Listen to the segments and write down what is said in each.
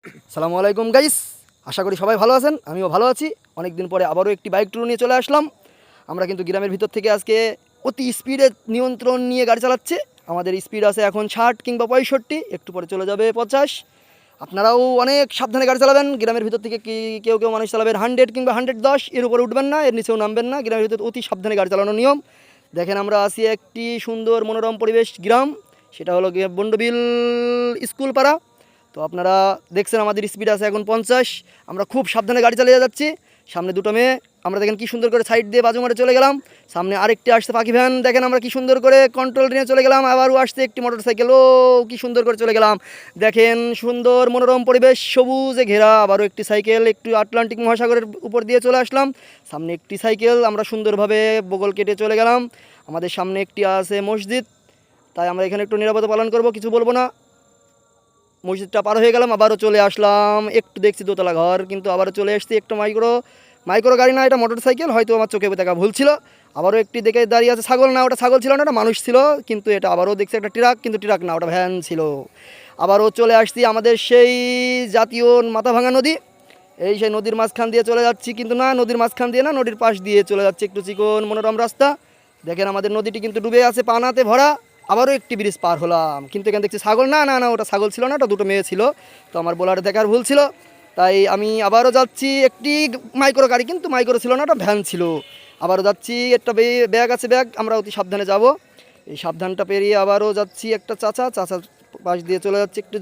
আসসালামু আলাইকুম গাইস, আশা করি সবাই ভালো আছেন। আমিও ভালো আছি। অনেক দিন পরে আবারও একটি বাইক ট্যুর নিয়ে চলে আসলাম। আমরা কিন্তু গ্রামের ভিতর থেকে আজকে অতি স্পিডে নিয়ন্ত্রণ নিয়ে গাড়ি চালাচ্ছি। আমাদের স্পিড আছে এখন 60 কিংবা 65, একটু পরে চলে যাবে 50। আপনারাও অনেক সাবধানে গাড়ি চালাবেন। গ্রামের ভিতর থেকে কেউ কেউ মানুষ চালাবেন 100 কিংবা 110, এর উপরে উঠবেন না, এর নিচেও নামবেন না। গ্রামের ভিতর অতি সাবধানে গাড়ি চালানোর নিয়ম। দেখেন আমরা আছি একটি সুন্দর মনোরম পরিবেশ গ্রাম, সেটা হলো গিয়ে বন্ডবিল স্কুল পাড়া। তো আপনারা দেখছেন আমাদের স্পিড আছে এখন 50। আমরা খুব সাবধানে গাড়ি চালিয়ে যাচ্ছি। সামনে দুটো মেয়ে, আমরা দেখেন কি সুন্দর করে সাইড দিয়ে বাজু মারে চলে গেলাম। সামনে আরেকটি আসছে পাখি ভ্যান, দেখেন আমরা কি সুন্দর করে কন্ট্রোল নিয়ে চলে গেলাম। আবারও আসছে একটি মোটর সাইকেল, ও কি সুন্দর করে চলে গেলাম। দেখেন সুন্দর মনোরম পরিবেশ সবুজে ঘেরা। আবারও একটি সাইকেল একটু আটলান্টিক মহাসাগরের উপর দিয়ে চলে আসলাম। সামনে একটি সাইকেল, আমরা সুন্দরভাবে বগল কেটে চলে গেলাম। আমাদের সামনে একটি আছে মসজিদ, তাই আমরা এখানে একটু নিরাপত্তা পালন করব, কিছু বলবো না। মসজিদটা পার হয়ে গেলাম, আবারও চলে আসলাম। একটু দেখছি দোতলা ঘর, কিন্তু আবারও চলে এসেছি একটা মাইক্রো গাড়ি, না এটা মোটর সাইকেল, হয়তো আমার চোখে দেখা ভুল ছিল। আবারও একটি দেখে দাঁড়িয়ে আছে ছাগল, না ওটা ছাগল ছিল না, ওটা মানুষ ছিল। কিন্তু এটা আবারও দেখছি একটা ট্রাক, কিন্তু ট্রাক না, ওটা ভ্যান ছিল। আবারও চলে আসছি আমাদের সেই জাতীয় মাথাভাঙা নদী। এই সেই নদীর মাঝখান দিয়ে চলে যাচ্ছি, কিন্তু না, নদীর মাঝখান দিয়ে না, নদীর পাশ দিয়ে চলে যাচ্ছে একটু চিকন মনোরম রাস্তা। দেখেন আমাদের নদীটি কিন্তু ডুবে আছে, পানাতে ভরা। আবারও একটি ব্রিজ পার হলাম, কিন্তু এখানে দেখছি ছাগল, না না না, ওটা ছাগল ছিল না, ওটা দুটো মেয়ে ছিল। তো আমার বোলারে দেখার ভুল ছিল, তাই আমি আবারও যাচ্ছি একটি মাইক্রো গাড়ি, কিন্তু মাইক্রো ছিল না, ওটা ভ্যান ছিল। আবারও যাচ্ছি, একটা ব্যাগ আছে, ব্যাগ, আমরা অতি সাবধানে যাব। এই সাবধানটা পেরিয়ে আবারও যাচ্ছি একটা চাচার পাশ দিয়ে চলে যাচ্ছে একটু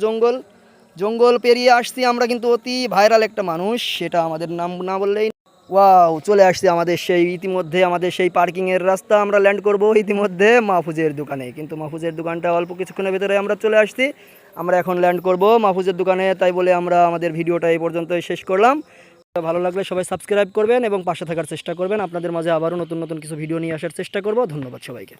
জঙ্গল পেরিয়ে আসছি আমরা, কিন্তু অতি ভাইরাল একটা মানুষ, সেটা আমাদের নাম না বললেই। ওয়াও, চলে আসছি আমাদের সেই ইতিমধ্যে আমাদের সেই পার্কিংয়ের রাস্তা। আমরা ল্যান্ড করব ইতিমধ্যে মাহফুজের দোকানে, কিন্তু মাহফুজের দোকানটা অল্প কিছুক্ষণের ভিতরে আমরা চলে আসছি। আমরা এখন ল্যান্ড করব মাহফুজের দোকানে, তাই বলে আমরা আমাদের ভিডিওটা এই পর্যন্তই শেষ করলাম। ভালো লাগলে সবাই সাবস্ক্রাইব করবেন এবং পাশে থাকার চেষ্টা করবেন। আপনাদের মাঝে আবারও নতুন নতুন কিছু ভিডিও নিয়ে আসার চেষ্টা করব। ধন্যবাদ সবাইকে।